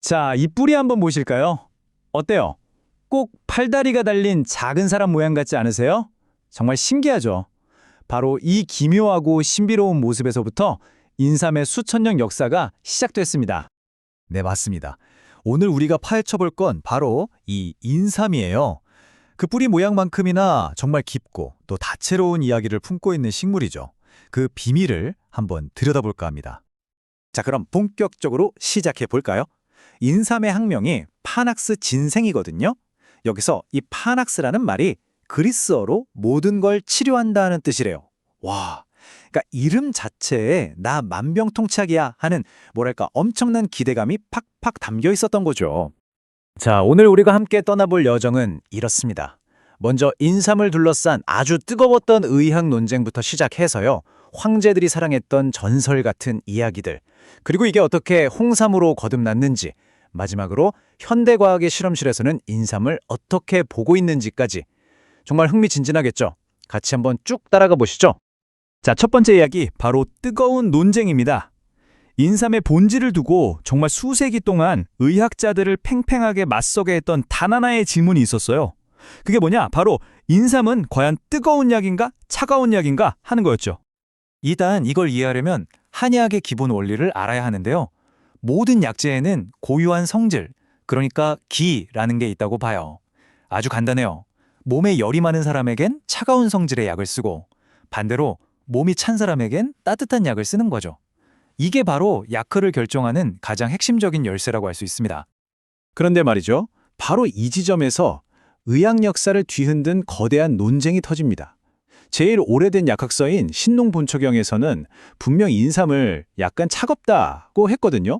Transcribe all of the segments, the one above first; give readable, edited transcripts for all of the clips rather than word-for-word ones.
자, 이 뿌리 한번 보실까요? 어때요? 꼭 팔다리가 달린 작은 사람 모양 같지 않으세요? 정말 신기하죠? 바로 이 기묘하고 신비로운 모습에서부터 인삼의 수천 년 역사가 시작됐습니다. 네, 맞습니다. 오늘 우리가 파헤쳐볼 건 바로 이 인삼이에요. 그 뿌리 모양만큼이나 정말 깊고 또 다채로운 이야기를 품고 있는 식물이죠. 그 비밀을 한번 들여다볼까 합니다. 자, 그럼 본격적으로 시작해 볼까요? 인삼의 학명이 파낙스 진생이거든요. 여기서 이 파낙스라는 말이 그리스어로 모든 걸 치료한다는 뜻이래요. 와, 그러니까 이름 자체에 나 만병통치약이야 하는 뭐랄까 엄청난 기대감이 팍팍 담겨 있었던 거죠. 자, 오늘 우리가 함께 떠나볼 여정은 이렇습니다. 먼저 인삼을 둘러싼 아주 뜨거웠던 의학 논쟁부터 시작해서요. 황제들이 사랑했던 전설 같은 이야기들, 그리고 이게 어떻게 홍삼으로 거듭났는지, 마지막으로 현대과학의 실험실에서는 인삼을 어떻게 보고 있는지까지 정말 흥미진진하겠죠? 같이 한번 쭉 따라가 보시죠. 자, 첫 번째 이야기, 바로 뜨거운 논쟁입니다. 인삼의 본질을 두고 정말 수세기 동안 의학자들을 팽팽하게 맞서게 했던 단 하나의 질문이 있었어요. 그게 뭐냐? 바로 인삼은 과연 뜨거운 약인가 차가운 약인가 하는 거였죠. 일단 이걸 이해하려면 한의학의 기본 원리를 알아야 하는데요. 모든 약재에는 고유한 성질, 그러니까 기라는 게 있다고 봐요. 아주 간단해요. 몸에 열이 많은 사람에겐 차가운 성질의 약을 쓰고 반대로 몸이 찬 사람에겐 따뜻한 약을 쓰는 거죠. 이게 바로 약효를 결정하는 가장 핵심적인 열쇠라고 할 수 있습니다. 그런데 말이죠. 바로 이 지점에서 의학 역사를 뒤흔든 거대한 논쟁이 터집니다. 제일 오래된 약학서인 신농본초경에서는 분명 인삼을 약간 차갑다고 했거든요.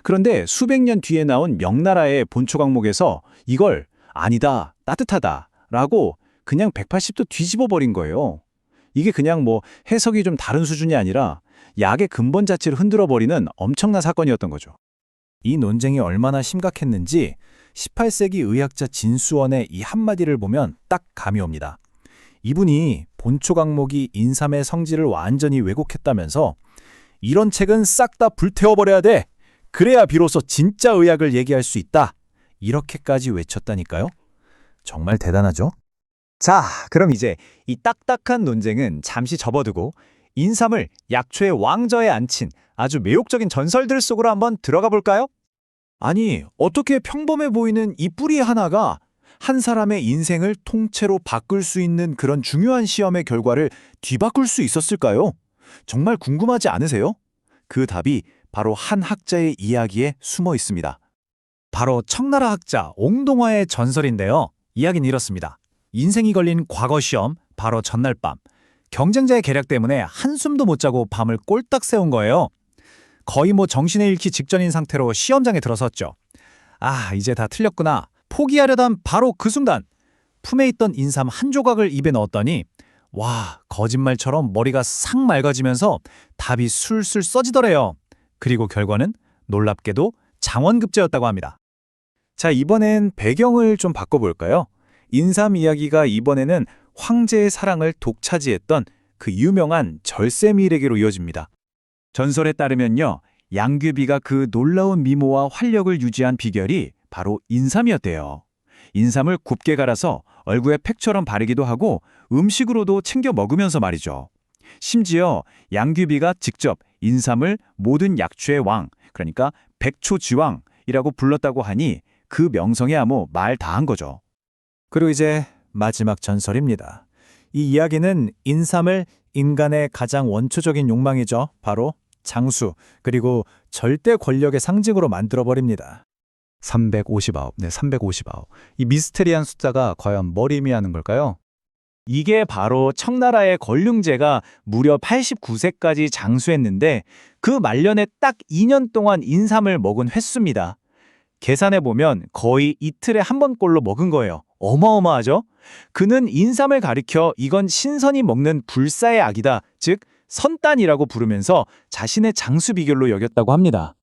그런데 수백 년 뒤에 나온 명나라의 본초강목에서 이걸 아니다, 따뜻하다라고 그냥 180도 뒤집어 버린 거예요. 이게 그냥 뭐 해석이 좀 다른 수준이 아니라 약의 근본 자체를 흔들어 버리는 엄청난 사건이었던 거죠. 이 논쟁이 얼마나 심각했는지 18세기 의학자 진수원의 이 한마디를 보면 딱 감이 옵니다. 이분이 본초강목이 인삼의 성질을 완전히 왜곡했다면서 이런 책은 싹 다 불태워버려야 돼. 그래야 비로소 진짜 의학을 얘기할 수 있다. 이렇게까지 외쳤다니까요. 정말 대단하죠? 자, 그럼 이제 이 딱딱한 논쟁은 잠시 접어두고 인삼을 약초의 왕좌에 앉힌 아주 매혹적인 전설들 속으로 한번 들어가 볼까요? 아니, 어떻게 평범해 보이는 이 뿌리 하나가 한 사람의 인생을 통째로 바꿀 수 있는 그런 중요한 시험의 결과를 뒤바꿀 수 있었을까요? 정말 궁금하지 않으세요? 그 답이 바로 한 학자의 이야기에 숨어 있습니다. 바로 청나라 학자 옹동화의 전설인데요. 이야기는 이렇습니다. 인생이 걸린 과거 시험 바로 전날 밤. 경쟁자의 계략 때문에 한숨도 못 자고 밤을 꼴딱 새운 거예요. 거의 정신을 잃기 직전인 상태로 시험장에 들어섰죠. 아, 이제 다 틀렸구나. 포기하려던 바로 그 순간 품에 있던 인삼 한 조각을 입에 넣었더니 와, 거짓말처럼 머리가 싹 맑아지면서 답이 술술 써지더래요. 그리고 결과는 놀랍게도 장원급제였다고 합니다. 자, 이번엔 배경을 좀 바꿔볼까요? 인삼 이야기가 이번에는 황제의 사랑을 독차지했던 그 유명한 절세미일에게로 이어집니다. 전설에 따르면요, 양귀비가 그 놀라운 미모와 활력을 유지한 비결이 바로 인삼이었대요. 인삼을 곱게 갈아서 얼굴에 팩처럼 바르기도 하고 음식으로도 챙겨 먹으면서 말이죠. 심지어 양귀비가 직접 인삼을 모든 약초의 왕, 그러니까 백초지왕이라고 불렀다고 하니 그 명성에 아무 말 다 한 거죠. 그리고 이제 마지막 전설입니다. 이 이야기는 인삼을 인간의 가장 원초적인 욕망이죠. 바로 장수, 그리고 절대 권력의 상징으로 만들어버립니다. 359, 네, 359. 이 미스테리한 숫자가 과연 뭘 의미하는 걸까요? 이게 바로 청나라의 권륭제가 무려 89세까지 장수했는데 그 말년에 딱 2년 동안 인삼을 먹은 횟수입니다. 계산해보면 거의 이틀에 한 번꼴로 먹은 거예요. 어마어마하죠? 그는 인삼을 가리켜 이건 신선이 먹는 불사의 악이다, 즉 선단이라고 부르면서 자신의 장수 비결로 여겼다고 합니다.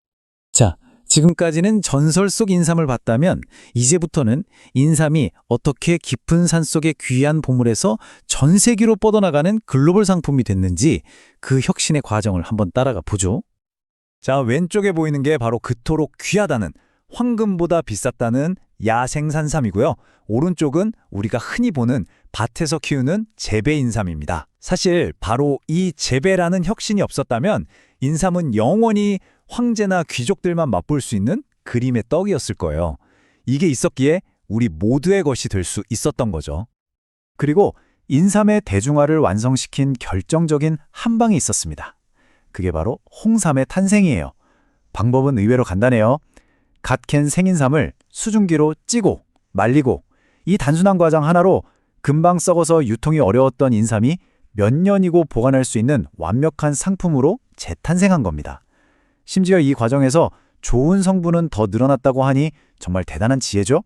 자, 지금까지는 전설 속 인삼을 봤다면 이제부터는 인삼이 어떻게 깊은 산속의 귀한 보물에서 전 세계로 뻗어나가는 글로벌 상품이 됐는지 그 혁신의 과정을 한번 따라가 보죠. 자, 왼쪽에 보이는 게 바로 그토록 귀하다는 황금보다 비쌌다는 야생산삼이고요. 오른쪽은 우리가 흔히 보는 밭에서 키우는 재배 인삼입니다. 사실 바로 이 재배라는 혁신이 없었다면 인삼은 영원히 황제나 귀족들만 맛볼 수 있는 그림의 떡이었을 거예요. 이게 있었기에 우리 모두의 것이 될 수 있었던 거죠. 그리고 인삼의 대중화를 완성시킨 결정적인 한 방이 있었습니다. 그게 바로 홍삼의 탄생이에요. 방법은 의외로 간단해요. 갓 캔 생인삼을 수증기로 찌고 말리고 이 단순한 과정 하나로 금방 썩어서 유통이 어려웠던 인삼이 몇 년이고 보관할 수 있는 완벽한 상품으로 재탄생한 겁니다. 심지어 이 과정에서 좋은 성분은 더 늘어났다고 하니 정말 대단한 지혜죠?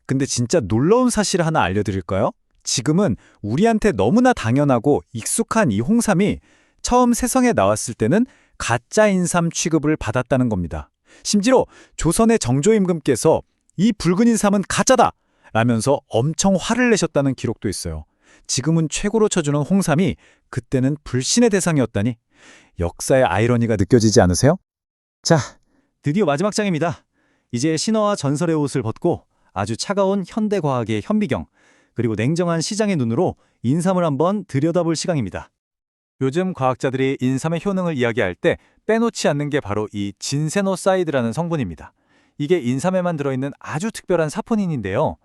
근데 진짜 놀라운 사실 하나 알려드릴까요? 지금은 우리한테 너무나 당연하고 익숙한 이 홍삼이 처음 세상에 나왔을 때는 가짜 인삼 취급을 받았다는 겁니다. 심지어 조선의 정조임금께서 이 붉은 인삼은 가짜다! 라면서 엄청 화를 내셨다는 기록도 있어요. 지금은 최고로 쳐주는 홍삼이 그때는 불신의 대상이었다니 역사의 아이러니가 느껴지지 않으세요? 자, 드디어 마지막 장입니다. 이제 신화와 전설의 옷을 벗고 아주 차가운 현대과학의 현미경, 그리고 냉정한 시장의 눈으로 인삼을 한번 들여다볼 시간입니다. 요즘 과학자들이 인삼의 효능을 이야기할 때 빼놓지 않는 게 바로 이 진세노사이드라는 성분입니다. 이게 인삼에만 들어있는 아주 특별한 사포닌인데요.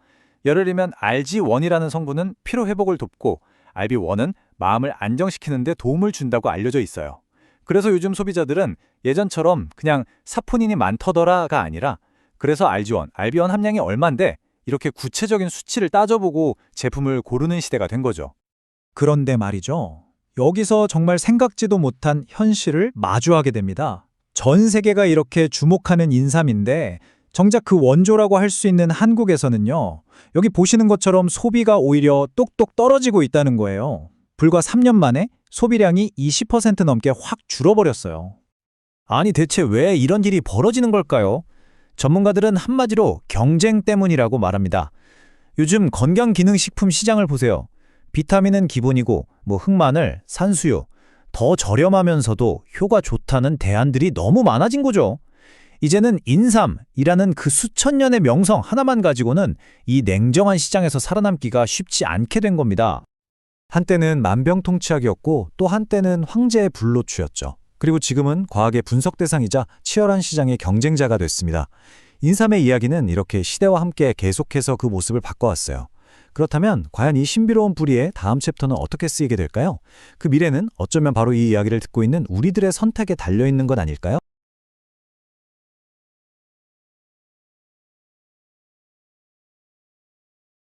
예를 들면 RG1이라는 성분은 피로 회복을 돕고 RB1은 마음을 안정시키는 데 도움을 준다고 알려져 있어요. 그래서 요즘 소비자들은 예전처럼 그냥 사포닌이 많더라가 아니라 그래서 RG1, RB1 함량이 얼만데 이렇게 구체적인 수치를 따져보고 제품을 고르는 시대가 된 거죠. 그런데 말이죠. 여기서 정말 생각지도 못한 현실을 마주하게 됩니다. 전 세계가 이렇게 주목하는 인삼인데 정작 그 원조라고 할 수 있는 한국에서는요. 여기 보시는 것처럼 소비가 오히려 똑똑 떨어지고 있다는 거예요. 불과 3년 만에 소비량이 20% 넘게 확 줄어버렸어요. 아니 대체 왜 이런 일이 벌어지는 걸까요? 전문가들은 한마디로 경쟁 때문이라고 말합니다. 요즘 건강기능식품 시장을 보세요. 비타민은 기본이고 흑마늘, 산수유, 더 저렴하면서도 효과 좋다는 대안들이 너무 많아진 거죠. 이제는 인삼이라는 그 수천 년의 명성 하나만 가지고는 이 냉정한 시장에서 살아남기가 쉽지 않게 된 겁니다. 한때는 만병통치약이었고 또 한때는 황제의 불로초였죠. 그리고 지금은 과학의 분석 대상이자 치열한 시장의 경쟁자가 됐습니다. 인삼의 이야기는 이렇게 시대와 함께 계속해서 그 모습을 바꿔왔어요. 그렇다면 과연 이 신비로운 뿌리의 다음 챕터는 어떻게 쓰이게 될까요? 그 미래는 어쩌면 바로 이 이야기를 듣고 있는 우리들의 선택에 달려있는 건 아닐까요?